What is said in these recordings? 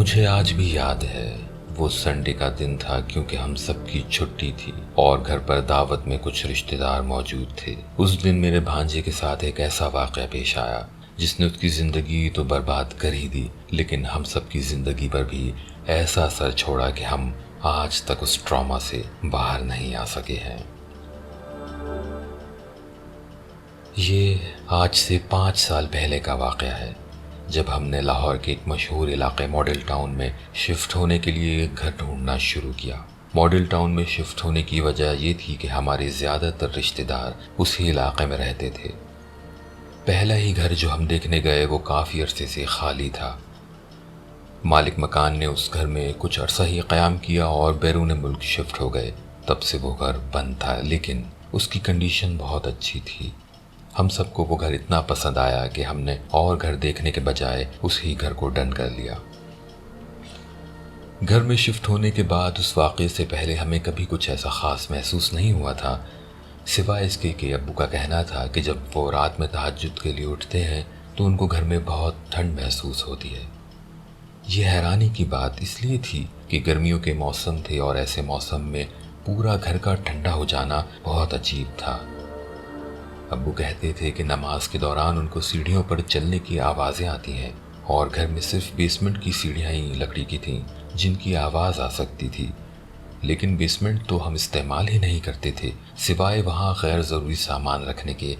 مجھے آج بھی یاد ہے وہ سنڈے کا دن تھا، کیونکہ ہم سب کی چھٹی تھی اور گھر پر دعوت میں کچھ رشتہ دار موجود تھے۔ اس دن میرے بھانجے کے ساتھ ایک ایسا واقعہ پیش آیا جس نے اس کی زندگی تو برباد کر ہی دی، لیکن ہم سب کی زندگی پر بھی ایسا اثر چھوڑا کہ ہم آج تک اس ٹراما سے باہر نہیں آ سکے ہیں۔ یہ آج سے 5 سال پہلے کا واقعہ ہے، جب ہم نے لاہور کے ایک مشہور علاقے ماڈل ٹاؤن میں شفٹ ہونے کے لیے ایک گھر ڈھونڈنا شروع کیا۔ ماڈل ٹاؤن میں شفٹ ہونے کی وجہ یہ تھی کہ ہمارے زیادہ تر رشتہ دار اسی علاقے میں رہتے تھے۔ پہلا ہی گھر جو ہم دیکھنے گئے وہ کافی عرصے سے خالی تھا۔ مالک مکان نے اس گھر میں کچھ عرصہ ہی قیام کیا اور بیرون ملک شفٹ ہو گئے۔ تب سے وہ گھر بند تھا، لیکن اس کی کنڈیشن بہت اچھی تھی۔ ہم سب کو وہ گھر اتنا پسند آیا کہ ہم نے اور گھر دیکھنے کے بجائے اسی گھر کو ڈن کر لیا۔ گھر میں شفٹ ہونے کے بعد اس واقعے سے پہلے ہمیں کبھی کچھ ایسا خاص محسوس نہیں ہوا تھا، سوائے اس کے کہ ابو کا کہنا تھا کہ جب وہ رات میں تہجد کے لیے اٹھتے ہیں تو ان کو گھر میں بہت ٹھنڈ محسوس ہوتی ہے۔ یہ حیرانی کی بات اس لیے تھی کہ گرمیوں کے موسم تھے اور ایسے موسم میں پورا گھر کا ٹھنڈا ہو جانا بہت عجیب تھا۔ ابو کہتے تھے کہ نماز کے دوران ان کو سیڑھیوں پر چلنے کی آوازیں آتی ہیں، اور گھر میں صرف بیسمنٹ کی سیڑھیاں ہی لکڑی کی تھیں جن کی آواز آ سکتی تھی، لیکن بیسمنٹ تو ہم استعمال ہی نہیں کرتے تھے سوائے وہاں غیر ضروری سامان رکھنے کے،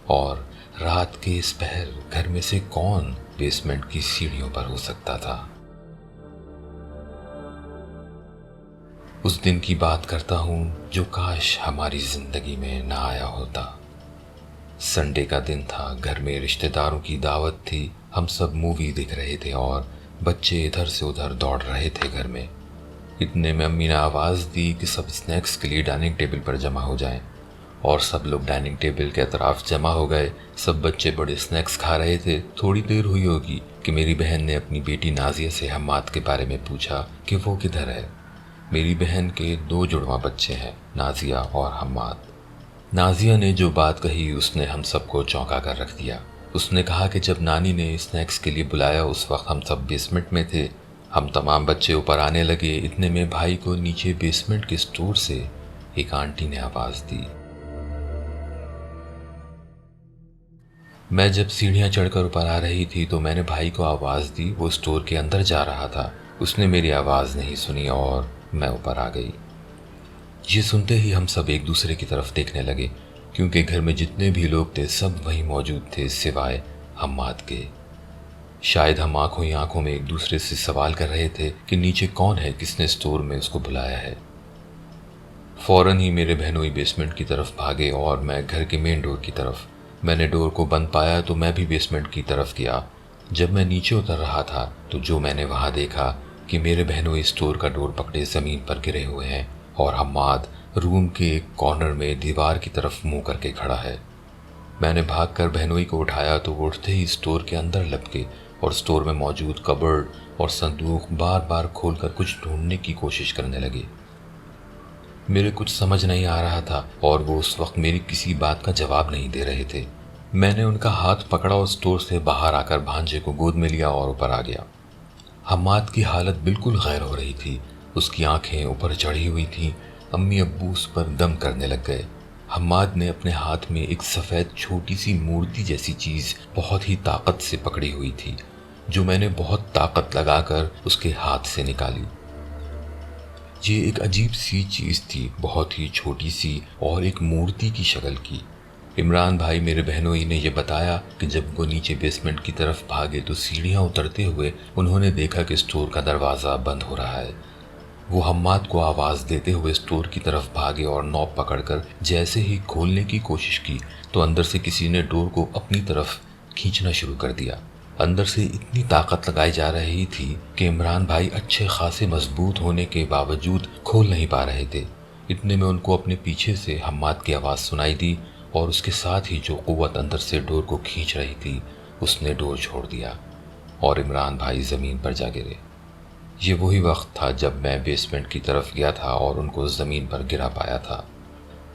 اور رات کے اس پہر گھر میں سے کون بیسمنٹ کی سیڑھیوں پر ہو سکتا تھا۔ اس دن کی بات کرتا ہوں جو کاش ہماری زندگی میں نہ آیا ہوتا۔ سنڈے کا دن تھا، گھر میں رشتہ داروں کی دعوت تھی، ہم سب مووی دیکھ رہے تھے اور بچے ادھر سے ادھر دوڑ رہے تھے گھر میں۔ اتنے میں امی نے آواز دی کہ سب اسنیکس کے لیے ڈائننگ ٹیبل پر جمع ہو جائیں، اور سب لوگ ڈائننگ ٹیبل کے اطراف جمع ہو گئے۔ سب بچے بڑے اسنیکس کھا رہے تھے۔ تھوڑی دیر ہوئی ہوگی کہ میری بہن نے اپنی بیٹی نازیہ سے حماد کے بارے میں پوچھا کہ وہ کدھر ہے۔ میری بہن کے 2 جڑواں بچے ہیں، نازیہ اور حماد۔ نازیہ نے جو بات کہی اس نے ہم سب کو چونکا کر رکھ دیا۔ اس نے کہا کہ جب نانی نے اسنیکس کے لیے بلایا اس وقت ہم سب بیسمنٹ میں تھے۔ ہم تمام بچے اوپر آنے لگے، اتنے میں بھائی کو نیچے بیسمنٹ کے سٹور سے ایک آنٹی نے آواز دی۔ میں جب سیڑھیاں چڑھ کر اوپر آ رہی تھی تو میں نے بھائی کو آواز دی، وہ سٹور کے اندر جا رہا تھا۔ اس نے میری آواز نہیں سنی اور میں اوپر آ گئی۔ یہ سنتے ہی ہم سب ایک دوسرے کی طرف دیکھنے لگے، کیونکہ گھر میں جتنے بھی لوگ تھے سب وہیں موجود تھے سوائے حماد کے۔ شاید ہم آنکھوں ہی آنکھوں میں ایک دوسرے سے سوال کر رہے تھے کہ نیچے کون ہے، کس نے سٹور میں اس کو بلایا ہے۔ فوراً ہی میرے بہنوئی بیسمنٹ کی طرف بھاگے اور میں گھر کے مین ڈور کی طرف۔ میں نے ڈور کو بند پایا تو میں بھی بیسمنٹ کی طرف گیا۔ جب میں نیچے اتر رہا تھا تو جو میں نے وہاں دیکھا کہ میرے بہنوئی سٹور کا ڈور پکڑے زمین پر گرے ہوئے ہیں اور حماد روم کے ایک کارنر میں دیوار کی طرف منہ کر کے کھڑا ہے۔ میں نے بھاگ کر بہنوئی کو اٹھایا تو وہ اٹھتے ہی سٹور کے اندر لپکے اور سٹور میں موجود کبرڈ اور صندوق بار بار کھول کر کچھ ڈھونڈنے کی کوشش کرنے لگے۔ میرے کچھ سمجھ نہیں آ رہا تھا اور وہ اس وقت میری کسی بات کا جواب نہیں دے رہے تھے۔ میں نے ان کا ہاتھ پکڑا اور سٹور سے باہر آ کر بھانجے کو گود میں لیا اور اوپر آ گیا۔ حماد کی حالت بالکل غیر ہو رہی تھی، اس کی آنکھیں اوپر چڑھی ہوئی تھیں۔ امی ابو اس پر دم کرنے لگ گئے۔ حماد نے اپنے ہاتھ میں ایک سفید چھوٹی سی مورتی جیسی چیز بہت ہی طاقت سے پکڑی ہوئی تھی، جو میں نے بہت طاقت لگا کر اس کے ہاتھ سے نکالی۔ یہ ایک عجیب سی چیز تھی، بہت ہی چھوٹی سی اور ایک مورتی کی شکل کی۔ عمران بھائی میرے بہنوئی نے یہ بتایا کہ جب وہ نیچے بیسمنٹ کی طرف بھاگے تو سیڑھیاں اترتے ہوئے انہوں نے دیکھا کہ سٹور کا دروازہ بند ہو رہا ہے۔ وہ حماد کو آواز دیتے ہوئے سٹور کی طرف بھاگے اور نوب پکڑ کر جیسے ہی کھولنے کی کوشش کی تو اندر سے کسی نے ڈور کو اپنی طرف کھینچنا شروع کر دیا۔ اندر سے اتنی طاقت لگائی جا رہی تھی کہ عمران بھائی اچھے خاصے مضبوط ہونے کے باوجود کھول نہیں پا رہے تھے۔ اتنے میں ان کو اپنے پیچھے سے حماد کی آواز سنائی دی اور اس کے ساتھ ہی جو قوت اندر سے ڈور کو کھینچ رہی تھی اس نے ڈور چھوڑ دیا اور عمران بھائی زمین پر جا گرے۔ یہ وہی وقت تھا جب میں بیسمنٹ کی طرف گیا تھا اور ان کو زمین پر گرا پایا تھا۔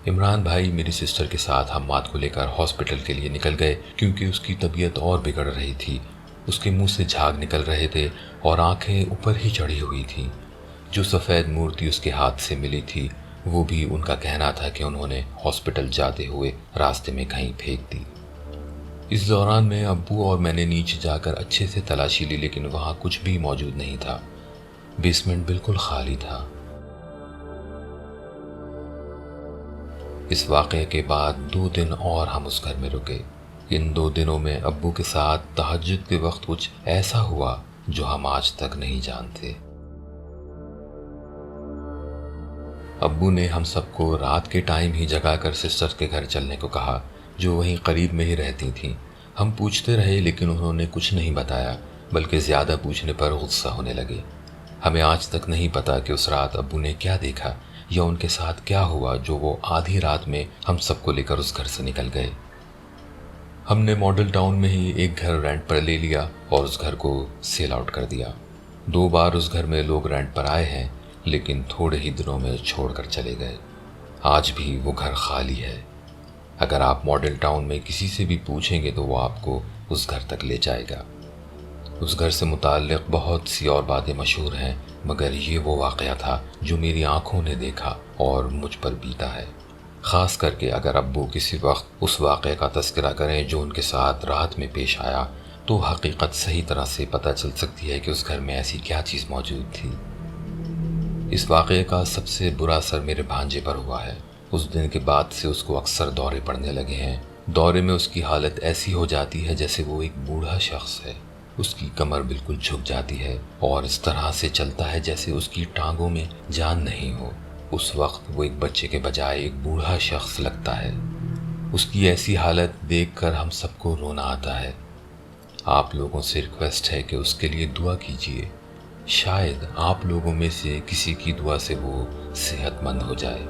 عمران بھائی میری سسٹر کے ساتھ حماد کو لے کر ہاسپٹل کے لیے نکل گئے، کیونکہ اس کی طبیعت اور بگڑ رہی تھی۔ اس کے منہ سے جھاگ نکل رہے تھے اور آنکھیں اوپر ہی چڑھی ہوئی تھیں۔ جو سفید مورتی اس کے ہاتھ سے ملی تھی وہ بھی ان کا کہنا تھا کہ انہوں نے ہاسپٹل جاتے ہوئے راستے میں کہیں پھینک دی۔ اس دوران میں ابو اور میں نے نیچے جا کر اچھے سے تلاشی لی، لیکن وہاں کچھ بھی موجود نہیں تھا۔ بیسمنٹ بالکل خالی تھا۔ اس واقعے کے بعد 2 دن اور ہم اس گھر میں رکے۔ ان 2 دنوں میں ابو کے ساتھ تہجد کے وقت کچھ ایسا ہوا جو ہم آج تک نہیں جانتے۔ ابو نے ہم سب کو رات کے ٹائم ہی جگا کر سسٹر کے گھر چلنے کو کہا جو وہیں قریب میں ہی رہتی تھیں۔ ہم پوچھتے رہے لیکن انہوں نے کچھ نہیں بتایا، بلکہ زیادہ پوچھنے پر غصہ ہونے لگے۔ ہمیں آج تک نہیں پتا کہ اس رات ابو نے کیا دیکھا یا ان کے ساتھ کیا ہوا جو وہ آدھی رات میں ہم سب کو لے کر اس گھر سے نکل گئے۔ ہم نے ماڈل ٹاؤن میں ہی ایک گھر رینٹ پر لے لیا اور اس گھر کو سیل آؤٹ کر دیا۔ 2 بار اس گھر میں لوگ رینٹ پر آئے ہیں، لیکن تھوڑے ہی دنوں میں چھوڑ کر چلے گئے۔ آج بھی وہ گھر خالی ہے۔ اگر آپ ماڈل ٹاؤن میں کسی سے بھی پوچھیں گے تو وہ آپ کو اس گھر تک لے جائے گا۔ اس گھر سے متعلق بہت سی اور باتیں مشہور ہیں، مگر یہ وہ واقعہ تھا جو میری آنکھوں نے دیکھا اور مجھ پر بیتا ہے۔ خاص کر کے اگر ابو کسی وقت اس واقعے کا تذکرہ کریں جو ان کے ساتھ رات میں پیش آیا تو حقیقت صحیح طرح سے پتہ چل سکتی ہے کہ اس گھر میں ایسی کیا چیز موجود تھی۔ اس واقعے کا سب سے برا اثر میرے بھانجے پر ہوا ہے۔ اس دن کے بعد سے اس کو اکثر دورے پڑنے لگے ہیں۔ دورے میں اس کی حالت ایسی ہو جاتی ہے جیسے وہ ایک بوڑھا شخص ہے۔ اس کی کمر بالکل جھک جاتی ہے اور اس طرح سے چلتا ہے جیسے اس کی ٹانگوں میں جان نہیں ہو۔ اس وقت وہ ایک بچے کے بجائے ایک بوڑھا شخص لگتا ہے۔ اس کی ایسی حالت دیکھ کر ہم سب کو رونا آتا ہے۔ آپ لوگوں سے ریکویسٹ ہے کہ اس کے لیے دعا کیجیے۔ شاید آپ لوگوں میں سے کسی کی دعا سے وہ صحت مند ہو جائے۔